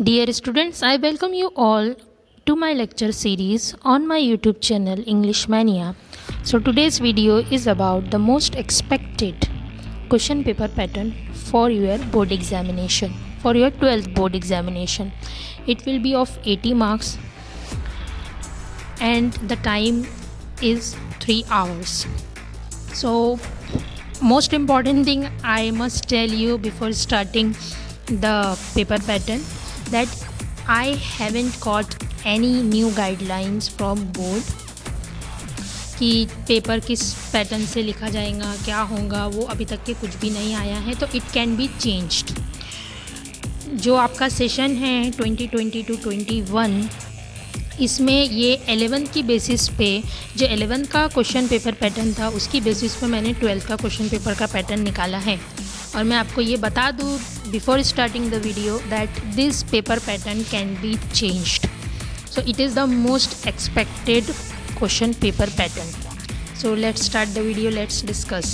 Dear students, I welcome you all to my lecture series on my YouTube channel English Mania. So today's video is about the most expected question paper pattern for your board examination, for your 12th board examination. It will be of 80 marks and the time is 3 hours. So most important thing I must tell you before starting the paper pattern that I haven't got any new guidelines from board कि paper किस pattern से लिखा जाएगा, क्या होगा, वो अभी तक के कुछ भी नहीं आया है. तो इट कैन बी चेंज्ड. जो आपका सेशन है 2020 to 21, इसमें ये 11th की बेसिस पे, जो 11th का क्वेश्चन पेपर पैटर्न था उसकी बेसिस पे मैंने 12th का क्वेश्चन पेपर का पैटर्न निकाला है. और मैं आपको ये बता दूँ before starting the video that this paper pattern can be changed. So it is the most expected question paper pattern. So let's start the video, let's discuss.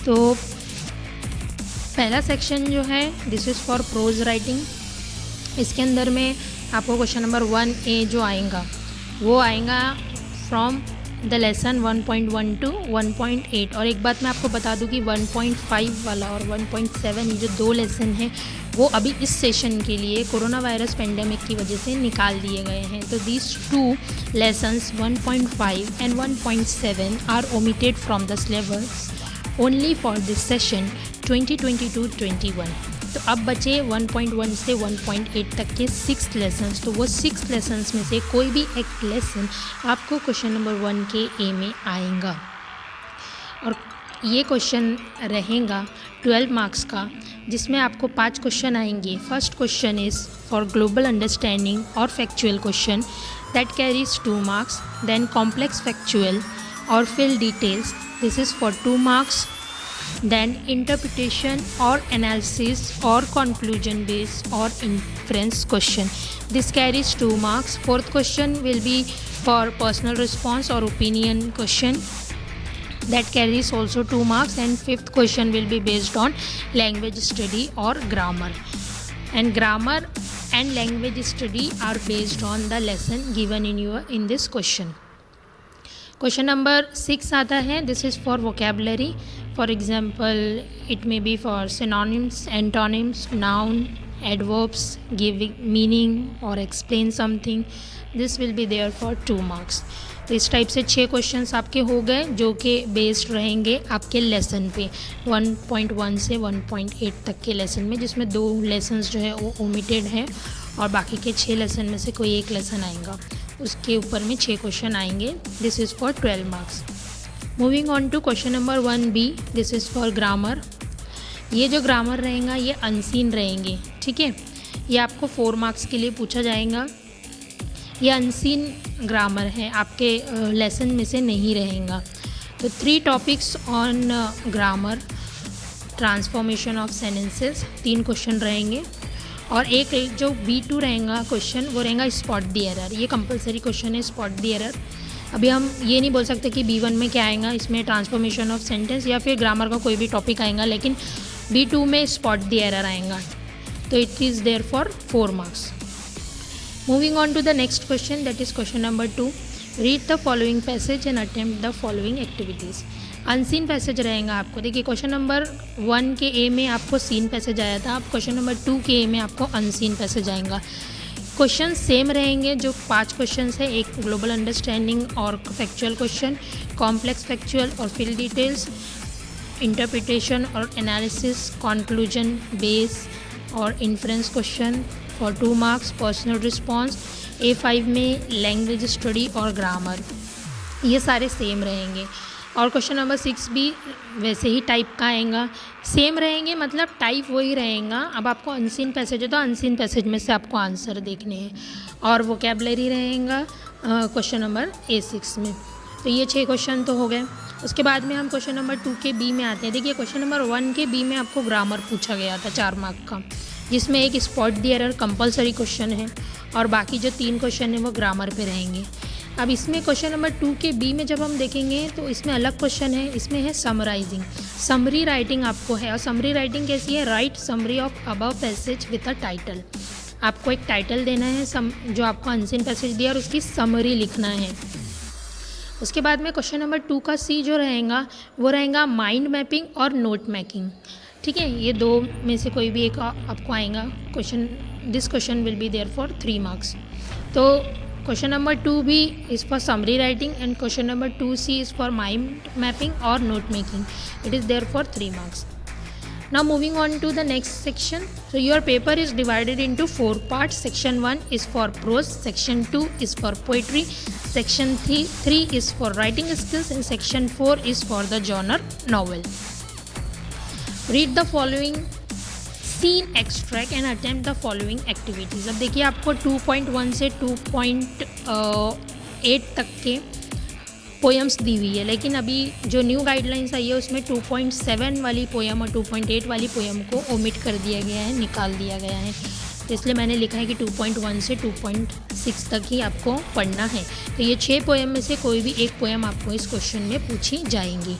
तो पहला सेक्शन जो है this is for pros writing. इसके अंदर में आपको question number 1A जो आएगा वो आएगा फ्रॉम द लेसन 1.1 to 1.8. और एक बात मैं आपको बता दूं कि 1.5 वाला और 1.7 जो दो लेसन हैं वो अभी इस सेशन के लिए कोरोना वायरस पेंडेमिक की वजह से निकाल दिए गए हैं. तो these two lessons 1.5 and 1.7 are omitted from the syllabus only for this session 2022-21. तो अब बचे 1.1 से 1.8 तक के 6 लेसन्स. तो वो 6 लेसन्स में से कोई भी एक लेसन आपको क्वेश्चन नंबर 1 के ए में आएगा. और ये क्वेश्चन रहेगा 12 मार्क्स का, जिसमें आपको 5 क्वेश्चन आएंगे. First question is for global understanding और factual question that carries 2 marks. Then complex factual और fill details, this is for 2 marks. Then interpretation or analysis or conclusion based or inference question, this carries 2 marks. Fourth question will be for personal response or opinion question that carries also 2 marks. And fifth question will be based on language study or grammar. And grammar and language study are based on the lesson given in this question. Question number 6 आता है. This is for vocabulary. For example it may be for synonyms, antonyms, noun, adverbs, giving meaning और explain something. This will be there for 2 marks. तो इस type से 6 questions आपके हो गए जो कि बेस्ड रहेंगे आपके लेसन पे 1.1 से 1.8 तक के लेसन में, जिसमें 2 लेसन्स जो है वो ओमिटेड है और बाकी के 6 लेसन में से कोई एक लेसन आएगा. उसके ऊपर में 6 क्वेश्चन आएंगे. This is for 12 marks. Moving on to question number 1B. This is for grammar. ये जो ग्रामर रहेगा ये अनसीन रहेंगे, ठीक है. ये आपको 4 मार्क्स के लिए पूछा जाएगा. ये अनसीन ग्रामर है, आपके लेसन में से नहीं रहेगा. तो 3 topics on grammar, transformation of sentences, 3 question रहेंगे. और एक जो B2 रहेगा क्वेश्चन वो रहेगा स्पॉट द एरर. ये कंपलसरी क्वेश्चन है, स्पॉट द एरर. अभी हम ये नहीं बोल सकते कि B1 में क्या आएगा, इसमें ट्रांसफॉर्मेशन ऑफ सेंटेंस या फिर ग्रामर का कोई भी टॉपिक आएगा, लेकिन B2 में स्पॉट द एरर आएगा. तो it is there for 4 marks. Moving on to the next question, that is question number 2. Read the following passage and attempt the following activities. Unseen passage रहेगा आपको. देखिए question number 1 के ए में आपको scene passage आया था, अब क्वेश्चन नंबर 2 के ए में आपको अनसीन पैसेज आएगा. क्वेश्चन सेम रहेंगे. जो 5 क्वेश्चन है, एक ग्लोबल अंडरस्टैंडिंग और फैक्चुअल क्वेश्चन, कॉम्प्लेक्स फैक्चुअल और फिल डिटेल्स, इंटरप्रिटेशन और एनालिसिस, कंक्लूजन बेस और inference question for 2 marks, personal response. A5 में लैंग्वेज स्टडी और ग्रामर. ये सारे सेम रहेंगे. और क्वेश्चन नंबर 6 भी वैसे ही टाइप का आएगा, सेम रहेंगे, मतलब टाइप वही रहेगा. अब आपको अनसीन पैसेज है तो अनसीन पैसेज में से आपको आंसर देखने हैं. और वोकेबलरी रहेगा क्वेश्चन नंबर A6 में. तो ये 6 क्वेश्चन तो हो गए. उसके बाद में हम क्वेश्चन नंबर 2 के B में आते हैं. देखिए क्वेश्चन नंबर 1 के B में आपको ग्रामर पूछा गया था 4 मार्क का, जिसमें एक spot the error compulsory question है और बाकी जो 3 क्वेश्चन हैं वो ग्रामर पे रहेंगे. अब इसमें क्वेश्चन नंबर 2 के B में जब हम देखेंगे तो इसमें अलग क्वेश्चन है. इसमें है समराइजिंग. समरी राइटिंग आपको है, और समरी राइटिंग कैसी है? Right summary of above passage with a title. आपको एक टाइटल देना है जो आपको अनसीन पैसेज दिया, और उसकी समरी लिखना है। उसके बाद में क्वेश्चन नंबर 2 का सी जो रहेगा वो रहेगा माइंड मैपिंग और नोट मेकिंग। ठीक है, ये दो में से कोई भी एक आपको आएगा question. This question will be there for 3 marks. तो question number 2B is for summary writing and question number 2C is for mind mapping or note making. It is there for 3 marks. Now moving on to the next section. So your paper is divided into 4 parts. Section 1 is for prose, section 2 is for poetry, section 3 is for writing skills, and section 4 is for the genre novel. Read the following seen extract and attempt the following activities. अब देखिए आपको 2.1 से 2.8 तक के poems दी हुई है, लेकिन अभी जो न्यू गाइडलाइंस आई है उसमें 2.7 वाली पोएम और 2.8 वाली पोएम को ओमिट कर दिया गया है, निकाल दिया गया है। तो इसलिए मैंने लिखा है कि 2.1 से 2.6 तक ही आपको पढ़ना है। तो ये 6 पोएम में से कोई भी एक पोएम आपको इस क्वेश्चन में पूछी जाएंगी।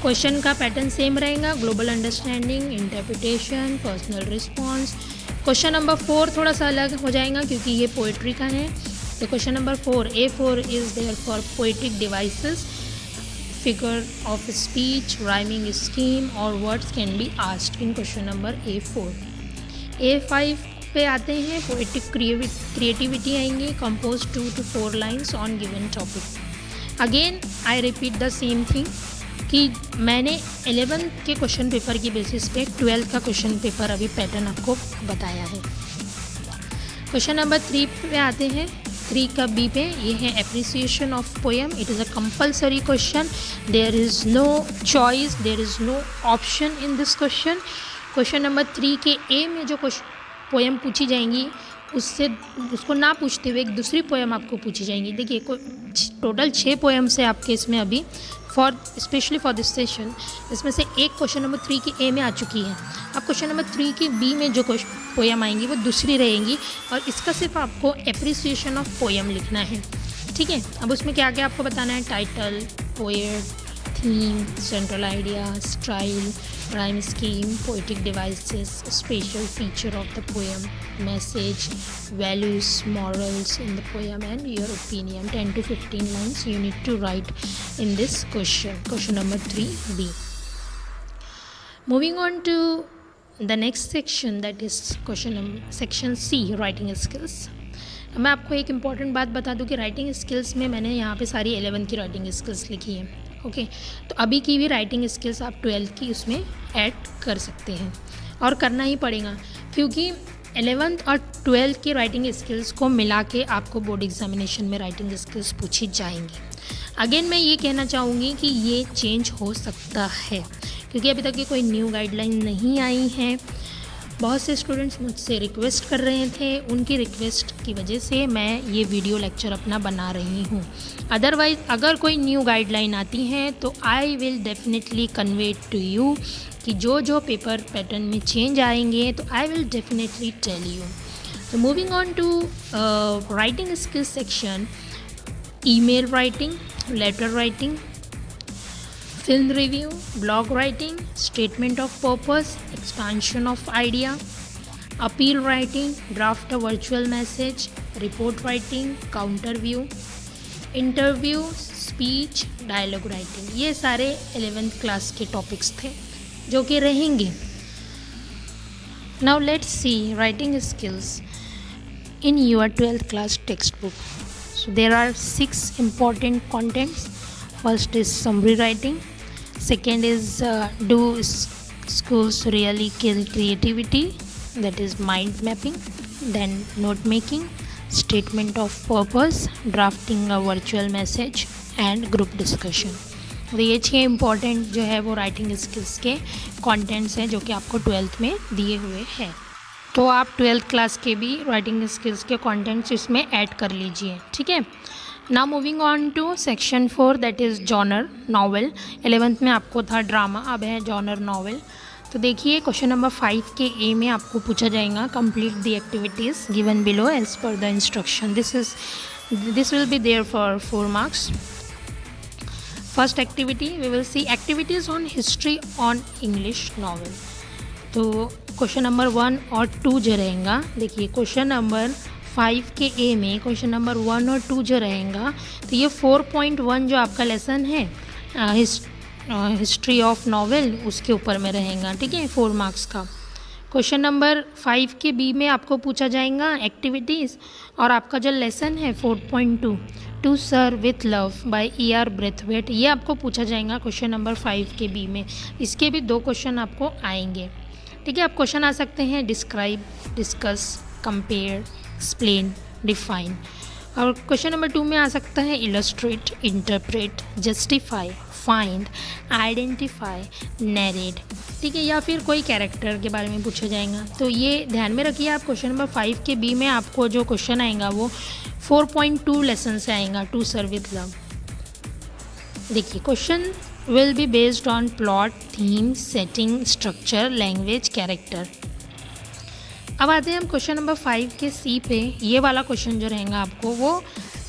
क्वेश्चन का पैटर्न सेम रहेगा, global understanding, interpretation, personal response. Question number 4 थोड़ा सा अलग हो जाएगा क्योंकि ये पोइट्री का है। तो question number 4 A4 is there for poetic devices, figure of speech, rhyming scheme और words can be asked in question number A4। A5 पे आते हैं, पोइटिक क्रिएटिविटी आएंगी, compose 2 to 4 lines on given topic. Again I repeat the same thing कि मैंने 11th के question paper की basis पे 12th का क्वेश्चन पेपर अभी पैटर्न आपको बताया है। क्वेश्चन नंबर 3 पे आते हैं, 3 का बी पे ये है appreciation of poem. It is a compulsory question, there is no choice, there is no option in this question. Question number 3 के ए में जो पोएम पूछी जाएंगी उसको ना पूछते हुए एक दूसरी पोएम आपको पूछी जाएंगी। देखिए टोटल 6 पोएम्स है आपके इसमें अभी स्पेशली फॉर दिस सेशन। इसमें से एक क्वेश्चन नंबर 3 की ए में आ चुकी है। अब क्वेश्चन नंबर 3 की बी में जो पोएम आएंगी वो दूसरी रहेंगी, और इसका सिर्फ आपको एप्रिसिएशन ऑफ पोएम लिखना है। ठीक है, अब उसमें क्या क्या आपको बताना है? Title, poet, theme, central idea, style, rhyme scheme, poetic devices, special feature of the poem, message, values, morals in the poem and your opinion. 10 to 15 lines you need to write in this question number 3B। Moving on to the next section, that is section C, writing skills. मैं आपको एक important बात बता दूं कि writing skills में मैंने यहाँ पे सारी 11th की राइटिंग स्किल्स लिखी है। ओके, तो अभी की भी राइटिंग स्किल्स आप 12th की उसमें ऐड कर सकते हैं, और करना ही पड़ेगा क्योंकि 11th और 12th की राइटिंग स्किल्स को मिला के आपको बोर्ड एग्जामिनेशन में राइटिंग स्किल्स पूछी जाएंगी। अगेन मैं ये कहना चाहूँगी कि ये चेंज हो सकता है क्योंकि अभी तक की कोई न्यू गाइडलाइन नहीं आई है। बहुत से स्टूडेंट्स मुझसे रिक्वेस्ट कर रहे थे, उनकी रिक्वेस्ट की वजह से मैं ये वीडियो लेक्चर अपना बना रही हूँ। अदरवाइज़ अगर कोई न्यू गाइडलाइन आती है तो I will definitely convey to you कि जो पेपर पैटर्न में चेंज आएंगे तो I will definitely tell you. तो moving on to writing skills section, email writing, letter writing, film review, blog writing, statement of purpose, expansion of idea, appeal writing, draft a virtual message, report writing, counter view, interview, speech, dialogue writing। ये सारे 11th class के topics थे जो कि रहेंगे। Now let's see writing skills in your 12th class textbook. So there are 6 important contents. First is summary writing. Second is do schools really kill creativity? That is mind mapping. Then note making, statement of purpose, drafting a virtual message and group discussion. तो ये 6 important जो है वो writing skills के contents हैं जो कि आपको 12th में दिए हुए हैं। तो आप 12th क्लास के भी राइटिंग स्किल्स के कंटेंट्स इसमें ऐड कर लीजिए। ठीक है, now moving on to section 4, that is genre novel. 11th में आपको था ड्रामा, अब है जॉनर नॉवेल। तो देखिए क्वेश्चन नंबर 5 के ए में आपको पूछा जाएगा complete the activities given below as per the instruction. This will be there for 4 marks. First activity we will see activities on history on English novel. तो क्वेश्चन नंबर 1 और 2 जो रहेगा, देखिए क्वेश्चन नंबर 5 के ए में क्वेश्चन नंबर 1 और 2 जो रहेगा, तो ये 4.1 जो आपका लेसन है हिस्ट्री ऑफ नॉवेल उसके ऊपर में रहेगा, ठीक है, 4 मार्क्स का। क्वेश्चन नंबर 5 के बी में आपको पूछा जाएगा एक्टिविटीज़, और आपका जो लेसन है 4.2 to serve with love by E.R. Braithwaite, ये आपको पूछा जाएगा क्वेश्चन नंबर 5 के बी में। इसके भी 2 क्वेश्चन आपको आएंगे, ठीक है। आप क्वेश्चन आ सकते हैं describe, discuss, compare, explain, define, और क्वेश्चन नंबर 2 में आ सकता है illustrate, interpret, justify, find, identify, narrate, ठीक है, या फिर कोई कैरेक्टर के बारे में पूछा जाएगा। तो ये ध्यान में रखिए आप, क्वेश्चन नंबर 5 के बी में आपको जो क्वेश्चन आएगा वो 4.2 लेसन से आएगा, टू सर्व विथ लव। देखिए question will be based on plot, theme, setting, structure, language, character। अब आते हैं हम क्वेश्चन नंबर 5 के सी पे। ये वाला क्वेश्चन जो रहेगा आपको वो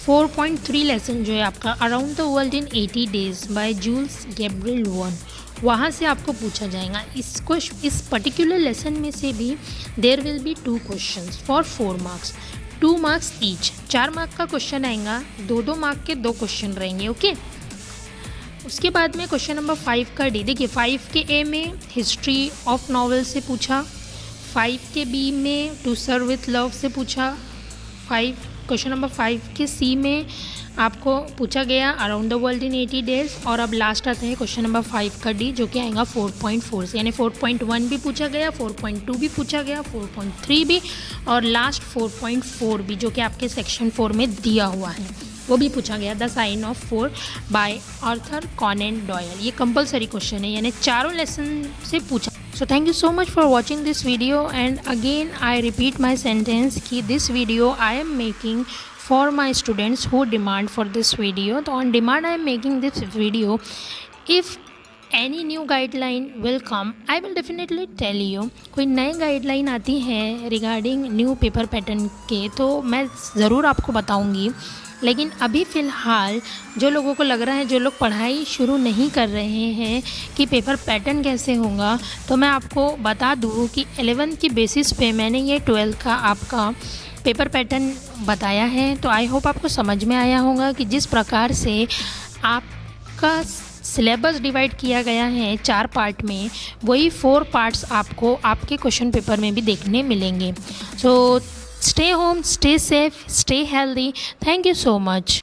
4.3 लेसन जो है आपका around the world in 80 days by Jules Gabriel Verne, वहाँ से आपको पूछा जाएगा। इस पर्टिकुलर लेसन में से भी there will be 2 questions for 4 marks, 2 marks each, 4 mark का क्वेश्चन आएगा, 2-2 मार्क के 2 क्वेश्चन रहेंगे, ओके। उसके बाद में क्वेश्चन नंबर 5 का डी, देखिए 5 के ए में हिस्ट्री ऑफ नॉवेल से पूछा, 5 के बी में टू सर्व विथ लव से पूछा, क्वेश्चन नंबर 5 के सी में आपको पूछा गया around the world in 80 days, और अब लास्ट आता है क्वेश्चन नंबर 5 का डी जो कि आएगा 4.4 से, यानी 4.1 भी पूछा गया, 4.2 भी पूछा गया, 4.3 भी, और लास्ट 4.4 भी जो कि आपके सेक्शन 4 में दिया हुआ है वो भी पूछा गया, the sign of 4 by Arthur Conan Doyle. ये कंपलसरी क्वेश्चन है, यानी चारों लेसन से पूछा। So thank you so much for watching this video, and again I repeat my sentence कि this video I am making for my students who demand for this video. तो on demand I am making this video. If any new guideline will come, I will definitely tell you। कोई नई guideline आती है regarding new paper pattern के तो मैं ज़रूर आपको बताऊंगी, लेकिन अभी फ़िलहाल जो लोगों को लग रहा है, जो लोग पढ़ाई शुरू नहीं कर रहे हैं कि पेपर पैटर्न कैसे होगा, तो मैं आपको बता दूँ कि 11th की बेसिस पे मैंने ये 12th का आपका पेपर पैटर्न बताया है। तो आई होप आपको समझ में आया होगा कि जिस प्रकार से आपका सिलेबस डिवाइड किया गया है 4 पार्ट में, वही 4 पार्ट्स आपको आपके क्वेश्चन पेपर में भी देखने मिलेंगे। So stay home, stay safe, stay healthy. Thank you so much.